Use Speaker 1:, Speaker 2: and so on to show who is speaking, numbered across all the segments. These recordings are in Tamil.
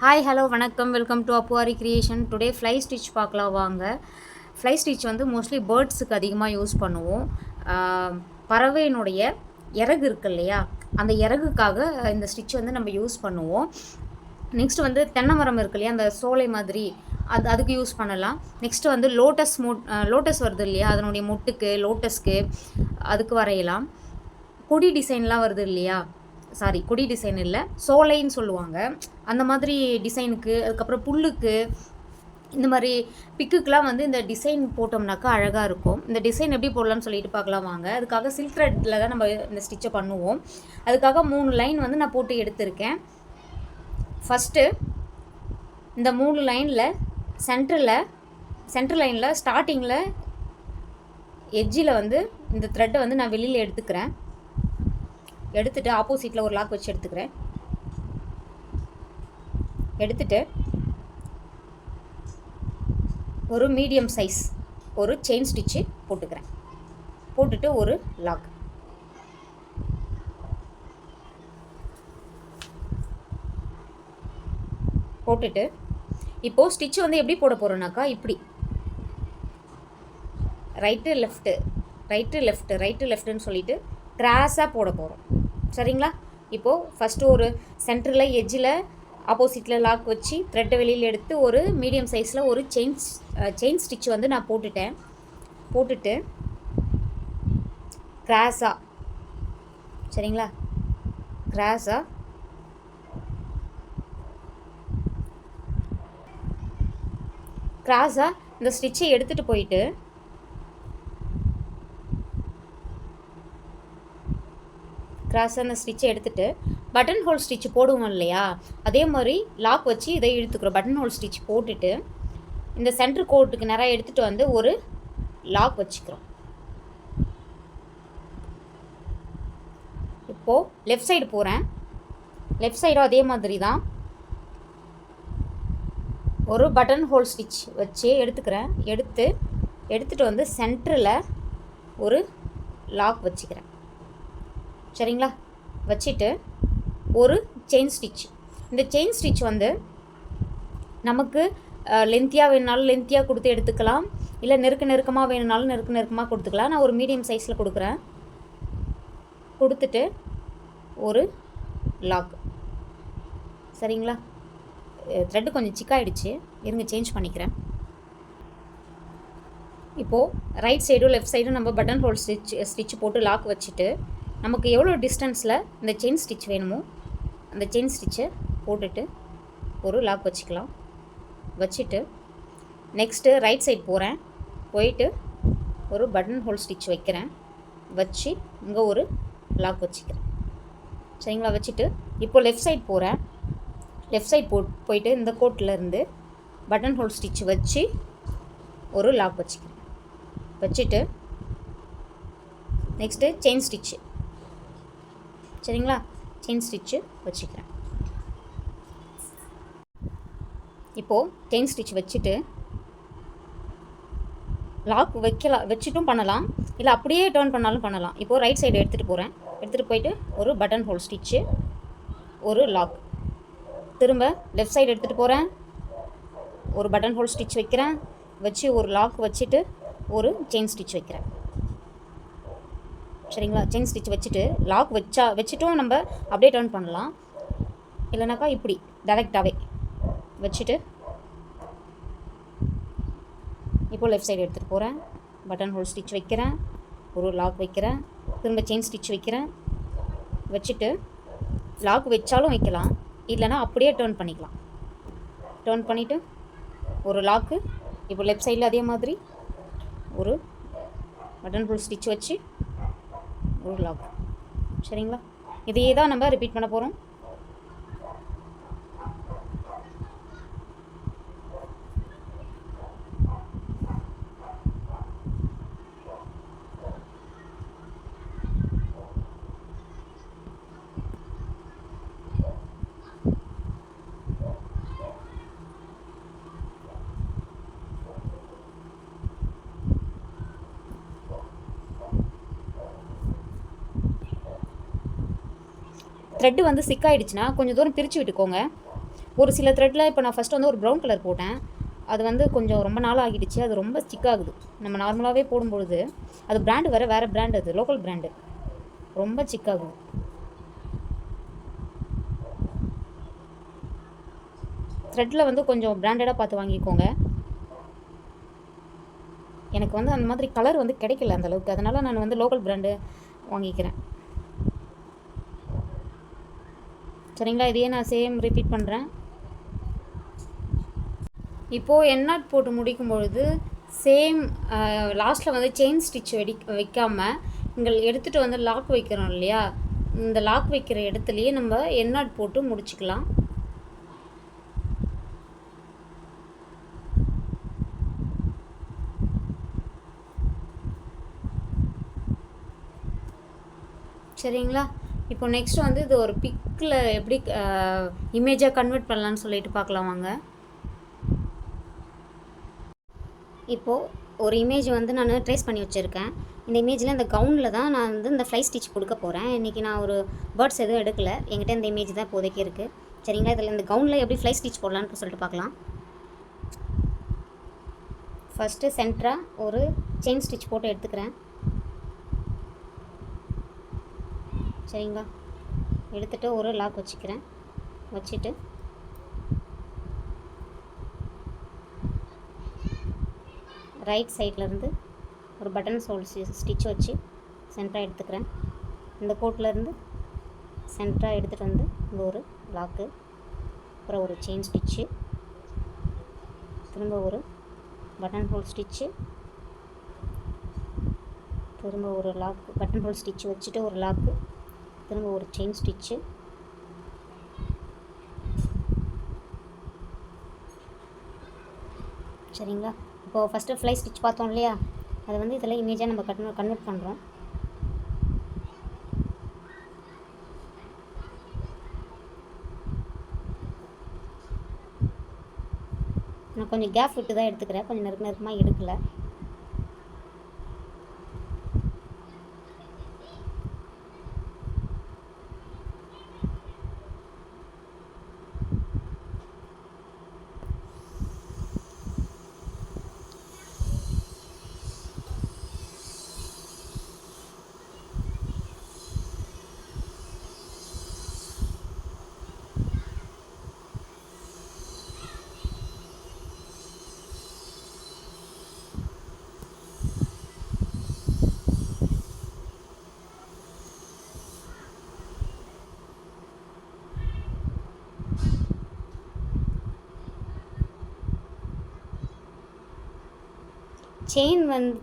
Speaker 1: ஹாய் ஹலோ வணக்கம் welcome to Appuvari creation. Today fly stitch பார்க்கலாம் வாங்க. ஃப்ளை ஸ்டிச் வந்து மோஸ்ட்லி பேர்ட்ஸுக்கு அதிகமாக யூஸ் பண்ணுவோம். பறவையினுடைய இறகு இருக்கு இல்லையா, அந்த இறகுக்காக இந்த ஸ்டிச் வந்து நம்ம யூஸ் பண்ணுவோம். நெக்ஸ்ட் வந்து தென்னை மரம் இருக்கு இல்லையா, அந்த சோலை மாதிரி அதுக்கு யூஸ் பண்ணலாம். நெக்ஸ்ட்டு வந்து லோட்டஸ் வருது இல்லையா, அதனுடைய மொட்டுக்கு லோட்டஸ்க்கு அதுக்கு வரையலாம். கொடி டிசைன்லாம் வருது இல்லையா, கொடி டிசைன் இல்லை, சோலைன்னு சொல்லுவாங்க, அந்த மாதிரி டிசைனுக்கு. அதுக்கப்புறம் புல்லுக்கு, இந்த மாதிரி பிக்குக்கெலாம் வந்து இந்த டிசைன் போட்டோம்னாக்கா அழகாக இருக்கும். இந்த டிசைன் எப்படி போடலாம்னு சொல்லிட்டு பார்க்கலாம் வாங்க. அதுக்காக சில்க் த்ரெட்டில் தான் நம்ம இந்த ஸ்டிச்சை பண்ணுவோம். அதுக்காக 3 லைன் வந்து நான் போட்டு எடுத்திருக்கேன். ஃபஸ்ட்டு இந்த 3 லைனில் சென்ட்ரல் லைனில் ஸ்டார்டிங்கில் எட்ஜில் வந்து இந்த த்ரெட்டை வந்து நான் வெளியில் எடுத்துகிட்டு ஆப்போசிட்டில் ஒரு லாக் வச்சு எடுத்துகிட்டு ஒரு மீடியம் சைஸ் ஒரு செயின் ஸ்டிச்சு போட்டுட்டு ஒரு லாக் போட்டுட்டு இப்போது ஸ்டிச்சு வந்து எப்படி போட போகிறோன்னாக்கா, இப்படி ரைட்டு லெஃப்ட்டுன்னு சொல்லிட்டு கிராஸாக போட போகிறோம். சரிங்களா? இப்போது ஃபஸ்ட்டு ஒரு சென்டரில் எட்ஜில் ஆப்போசிட்டில் லாக் வச்சு த்ரெட்டை வெளியில் எடுத்து ஒரு மீடியம் சைஸில் ஒரு செயின் ஸ்டிச் வந்து நான் போட்டுட்டு கிராஸாக, சரிங்களா, கிராஸாக இந்த ஸ்டிச்சை எடுத்துகிட்டு போயிட்டு பட்டன் ஹோல் ஸ்டிச் போடுவோம் இல்லையா, அதே மாதிரி லாக் வச்சு இதை இழுத்துக்கிறோம். பட்டன் ஹோல் ஸ்டிச் போட்டுட்டு இந்த சென்டர் கோட்டுக்கு நேராக எடுத்துகிட்டு வந்து ஒரு லாக் வச்சுக்கிறோம். இப்போது லெஃப்ட் சைடு போகிறேன். லெஃப்ட் சைடும் அதே மாதிரி தான் ஒரு பட்டன் ஹோல் ஸ்டிச் வச்சு எடுத்துகிட்டு வந்து சென்டரில் ஒரு லாக் வச்சுக்கிறேன். சரிங்களா? வச்சுட்டு ஒரு செயின் ஸ்டிச். இந்த செயின் ஸ்டிச் வந்து நமக்கு லென்த்தியாக வேணுனாலும் லென்த்தியாக கொடுத்து எடுத்துக்கலாம், இல்லை நெருக்கமாக வேணுனாலும் நெருக்கமாக கொடுத்துக்கலாம். நான் ஒரு மீடியம் சைஸில் கொடுத்துட்டு ஒரு லாக். சரிங்களா? த்ரெட்டு கொஞ்சம் சிக்காயிடுச்சு, இருங்க சேஞ்ச் பண்ணிக்கிறேன். இப்போது ரைட் சைடும் லெஃப்ட் சைடும் நம்ம பட்டன் ஹோல் ஸ்டிச் போட்டு லாக் வச்சுட்டு நமக்கு எவ்வளோ டிஸ்டன்ஸில் இந்த செயின் ஸ்டிச் வேணுமோ அந்த செயின் ஸ்டிச்சை போட்டுட்டு ஒரு லாக் வச்சுட்டு நெக்ஸ்ட்டு ரைட் சைட் போயிட்டு ஒரு பட்டன் ஹோல் ஸ்டிச் வச்சு இங்கே ஒரு லாக் வச்சுக்கிறேன். சரிங்களா? வச்சுட்டு இப்போது லெஃப்ட் சைட் போயிட்டு இந்த கோட்டில் இருந்து பட்டன் ஹோல் ஸ்டிச் வச்சு ஒரு லாக் வச்சுட்டு நெக்ஸ்ட்டு செயின் ஸ்டிச்சு. சரிங்களா? செயின் ஸ்டிச்சு வச்சுக்கிறேன். இப்போது செயின் ஸ்டிச் வச்சுட்டு லாக் வச்சுட்டும் பண்ணலாம், இல்லை அப்படியே டர்ன் பண்ணாலும் பண்ணலாம். இப்போது ரைட் சைடு எடுத்துகிட்டு போயிட்டு ஒரு பட்டன் ஹோல் ஸ்டிச்சு, ஒரு லாக். திரும்ப லெஃப்ட் சைடு எடுத்துகிட்டு போகிறேன், ஒரு பட்டன் ஹோல் ஸ்டிச் வச்சு ஒரு லாக் வச்சுட்டு ஒரு செயின் ஸ்டிச் வைக்கிறேன். சரிங்களா? செயின் ஸ்டிச் வச்சுட்டு லாக் வச்சுட்டும் நம்ம அப்படியே டர்ன் பண்ணலாம், இல்லைனாக்கா இப்படி டைரெக்டாகவே வச்சுட்டு இப்போது லெஃப்ட் சைடு எடுத்துகிட்டு போகிறேன், பட்டன் ஹோல் ஸ்டிச் வைக்கிறேன், ஒரு லாக் வைக்கிறேன், திரும்ப செயின் ஸ்டிச் வச்சுட்டு லாக் வச்சாலும் வைக்கலாம், இல்லைனா அப்படியே டர்ன் பண்ணிவிட்டு ஒரு லாக்கு. இப்போ லெஃப்ட் சைடில் அதே மாதிரி ஒரு பட்டன் ஹோல் ஸ்டிச் வச்சு ஒரு லாக். சரிங்களா? இதையே தான் நம்ம ரிப்பீட் பண்ண போகிறோம். த்ரெட்டு வந்து சிக்காயிடுச்சுன்னா கொஞ்சம் தூரம் பிரித்து விட்டுக்கோங்க. ஒரு சில த்ரெட்டில் இப்போ நான் ஃபஸ்ட்டு வந்து ஒரு ப்ரௌன் கலர் போட்டேன், அது வந்து கொஞ்சம் ரொம்ப நாள் ஆகிடுச்சு, அது ரொம்ப ஸ்டிக் ஆகுது. நம்ம நார்மலாகவே போடும்பொழுது அது பிராண்டு வேறு பிராண்டு, அது லோக்கல் பிராண்டு, ரொம்ப ஸ்டிக் ஆகுது. த்ரெட்டில் வந்து கொஞ்சம் பிராண்டடாக பார்த்து வாங்கிக்கோங்க. எனக்கு வந்து அந்த மாதிரி கலர் வந்து கிடைக்கல அந்தளவுக்கு, அதனால் நான் வந்து லோக்கல் பிராண்டு வாங்கிக்கிறேன். சரிங்களா? இதையே நான் சேம் ரிப்பீட் பண்ணுறேன். இப்போது எண்ணாட் போட்டு முடிக்கும் பொழுது சேம் லாஸ்ட்டில் வந்து செயின் ஸ்டிச் வைக்காமல் இங்கே எடுத்துகிட்டு வந்து லாக் வைக்கிறோம் இல்லையா, இந்த லாக் வைக்கிற இடத்துலையே நம்ம எண்ணாட் போட்டு முடிச்சுக்கலாம். சரிங்களா? இப்போ நெக்ஸ்ட் வந்து இது ஒரு பிக்கில் எப்படி இமேஜாக கன்வெர்ட் பண்ணலான்னு சொல்லிட்டு பார்க்கலாம் வாங்க. இப்போது ஒரு இமேஜ் வந்து நான் ட்ரேஸ் பண்ணி வச்சுருக்கேன். இந்த இமேஜில் இந்த கவுனில் தான் நான் வந்து இந்த ஃப்ளை ஸ்டிச் கொடுக்க போகிறேன். இன்றைக்கி நான் ஒரு பேர்ட்ஸ் எதுவும் எடுக்கலை, என்கிட்ட இந்த இமேஜ் தான் இப்போதைக்கு இருக்குது. சரிங்களா? இதில் இந்த கவுனில் எப்படி ஃப்ளை ஸ்டிச் போடலான்னு சொல்லிட்டு பார்க்கலாம். ஃபஸ்ட்டு சென்டராக ஒரு செயின் ஸ்டிச் போட்டு எடுத்துக்கிறேன். சரிங்களா? எடுத்துகிட்டு ஒரு லாக் வச்சுக்கிறேன். வச்சுட்டு ரைட் சைட்லேருந்து ஒரு பட்டன் ஹோல் ஸ்டிச் வச்சு சென்டராக எடுத்துக்கிறேன். இந்த கோட்லேருந்து சென்டராக எடுத்துகிட்டு வந்து இங்கே ஒரு லாக்கு, அப்புறம் ஒரு செயின் ஸ்டிச்சு, திரும்ப ஒரு பட்டன் ஹோல் ஸ்டிச்சு, திரும்ப ஒரு லாக்கு, பட்டன் ஹோல் ஸ்டிச்சு வச்சுட்டு ஒரு லாக்கு, திரும்ப ஒரு செயின் ஸ்டிச்சு, சரிங்களா? இப்போது ஃபஸ்ட்டு ஃப்ளை ஸ்டிச் பார்த்தோம் இல்லையா, அதை வந்து இதில் இமேஜாக நம்ம கன்வெர்ட் பண்ணுறோம். நான் கொஞ்சம் கேப் விட்டு தான் எடுத்துக்கிறேன், கொஞ்சம் நெருக்கமாக எடுக்கலை.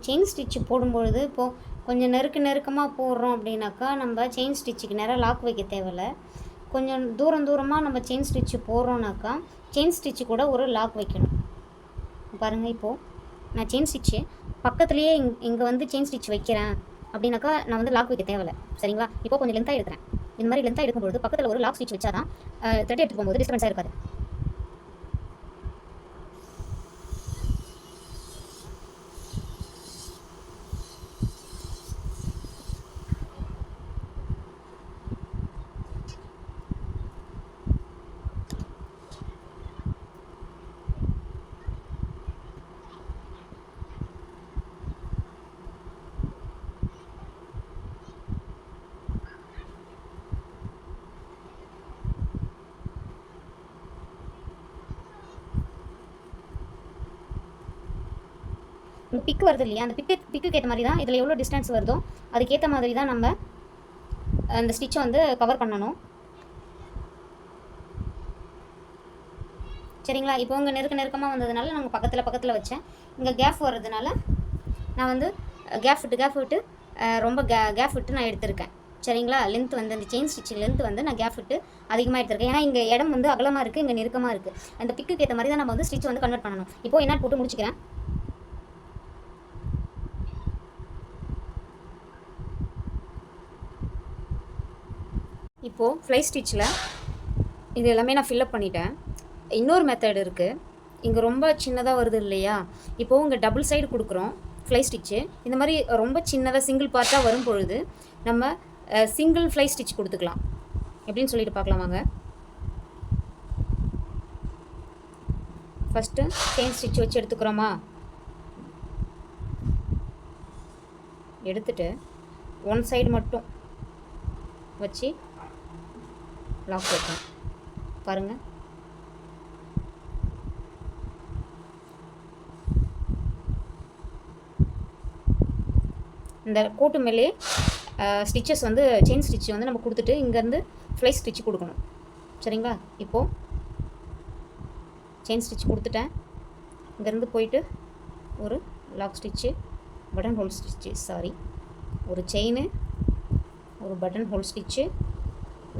Speaker 1: செயின் ஸ்டிச்சு போடும்பொழுது இப்போது கொஞ்சம் நெருக்கமாக போடுறோம் அப்படின்னாக்கா நம்ம செயின் ஸ்டிச்சுக்கு நேராக லாக் வைக்க தேவையில்ல. கொஞ்சம் தூரமாக நம்ம செயின் ஸ்டிச்சு போடுறோன்னாக்கா செயின் ஸ்டிச்சு கூட ஒரு லாக் வைக்கணும். பாருங்கள், இப்போது நான் செயின் ஸ்டிச்சு பக்கத்துலேயே இங்கே வந்து செயின் ஸ்டிச் வைக்கிறேன் அப்படின்னாக்கா நான் வந்து லாக் வைக்க தேவையில்லை. சரிங்களா? இப்போ கொஞ்சம் லென்த்தாக எடுக்கிறேன். இந்த மாதிரி லென்த்தாக எடுக்கும்பொழுது பக்கத்தில் ஒரு லாக் ஸ்டிச் வச்சா தான் த்ரெட் எடுத்து போகும்போது டிஸ்டர்பன்ஸாக இருக்காது. பிக்கு வருது இல்லையா, அந்த பிக்குக்கு ஏற்ற மாதிரி தான் இதில் எவ்வளோ டிஸ்டன்ஸ் வருதோ அதுக்கேற்ற மாதிரி தான் நம்ம அந்த ஸ்டிச்சை வந்து கவர் பண்ணணும். சரிங்களா? இப்போ இங்கே நெருக்கமாக வந்ததுனால நாங்கள் பக்கத்தில் வச்சேன். இங்கே கேப் வர்றதுனால நான் வந்து கேப் விட்டு ரொம்ப கேப் விட்டு நான் எடுத்திருக்கேன். சரிங்களா? லென்த் வந்து அந்த செயின் ஸ்டிச் லென்த் வந்து நான் கேப் விட்டு அதிகமாக எடுத்திருக்கேன். ஏன்னா இங்கே இடம் வந்து அகலமாக இருக்குது, இங்கே நெருக்கமாக இருக்குது. அந்த பிக்குக்கு ஏற்ற மாதிரி தான் நம்ம வந்து ஸ்டிச் வந்து கன்வெர்ட் பண்ணணும். இப்போது என்ன போட்டு முடிச்சுக்கிறேன். இப்போது ஃப்ளை ஸ்டிச்சில் இது எல்லாமே நான் ஃபில்லப் பண்ணிட்டேன். இன்னொரு மெத்தட் இருக்குது. இங்கே ரொம்ப சின்னதாக வருது இல்லையா, இப்போது இங்கே டபுள் சைடு கொடுக்குறோம் ஃப்ளை ஸ்டிச்சு. இந்த மாதிரி ரொம்ப சின்னதாக சிங்கிள் பார்ட்டாக வரும் பொழுது நம்ம சிங்கிள் ஃப்ளை ஸ்டிச் கொடுத்துக்கலாம். எப்படின்னு சொல்லிட்டு பார்க்கலாம் வாங்க. ஃபஸ்ட்டு செயின் ஸ்டிச் வச்சு எடுத்துக்கிறோமா, எடுத்துட்டு ஒன் சைடு மட்டும் வச்சு லாக் வைக்கணும். பாருங்கள், இந்த கோட்டு மேலே ஸ்டிச்சஸ் வந்து செயின் ஸ்டிச் வந்து நம்ம கொடுத்துட்டு இங்கேருந்து ஃப்ளை ஸ்டிச் கொடுக்கணும். சரிங்களா? இப்போது செயின் ஸ்டிச் கொடுத்துட்டேன். இங்கேருந்து போயிட்டு ஒரு lock stitch, button hole stitch, sorry, ஒரு செயின், ஒரு பட்டன் ஹோல் ஸ்டிச்சு,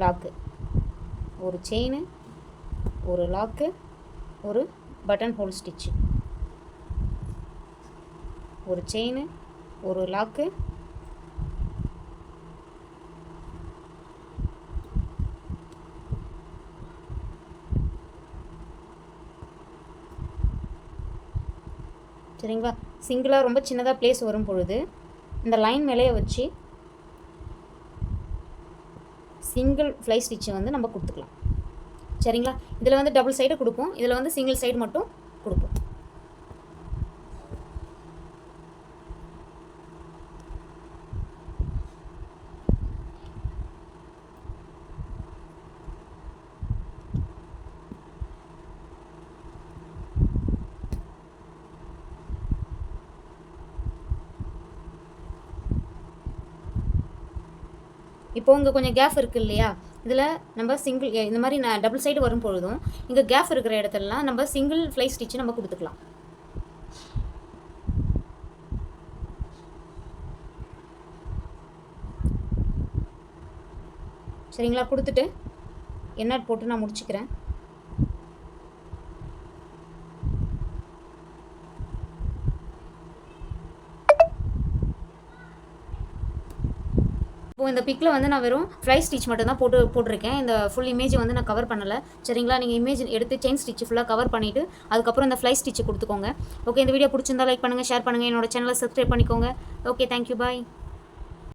Speaker 1: லாக்கு, ஒரு செயின், ஒரு லாக்கு, ஒரு பட்டன் ஹோல் ஸ்டிச்சு, ஒரு செயின், ஒரு லாக்கு, சரிங்களா? சிங்கிளாக ரொம்ப சின்னதாக ப்ளேஸ் வரும் பொழுது இந்த லைன் மேலேயே வச்சு சிங்கிள் ஃப்ளை ஸ்டிச்சை வந்து நம்ம கொடுத்துக்கலாம். சரிங்களா? இதில் வந்து டபுள் சைடு கொடுப்போம், இதில் வந்து சிங்கிள் சைடு மட்டும் கொடுப்போம். இப்போ இங்கே கொஞ்சம் கேப் இருக்குது இல்லையா, இதில் நம்ம சிங்கிள் இந்த மாதிரி நான் டபுள் சைடு வரும் பொழுதும் இங்கே கேப் இருக்கிற இடத்துலலாம் நம்ம சிங்கிள் ஃப்ளை ஸ்டிச்சு நம்ம கொடுத்துக்கலாம். சரிங்களா? கொடுத்துட்டு எண்ணாட் போட்டு நான் முடிச்சுக்கிறேன். இப்போ இந்த பிக்கில் வந்து நான் வெறும் ஃப்ளை ஸ்டிச் மட்டும் தான் போட்டிருக்கேன். இந்த ஃபுல் இமேஜை வந்து நான் கவர் பண்ணலை. சரிங்களா? நீங்கள் இமேஜ் எடுத்து செயின் ஸ்டிச் ஃபுல்லாக கவர் பண்ணிவிட்டு அதுக்கப்புறம் இந்த ஃப்ளை ஸ்டிச்சை கொடுத்துக்கோங்க. ஓகே, இந்த வீடியோ பிடிச்சிருந்தா லைக் பண்ணுங்கள், ஷேர் பண்ணுங்கள், என்னோட சேனலை சப்ஸ்கிரைப் பண்ணிக்கோங்க. ஓகே, தேங்க்யூ, பாய்.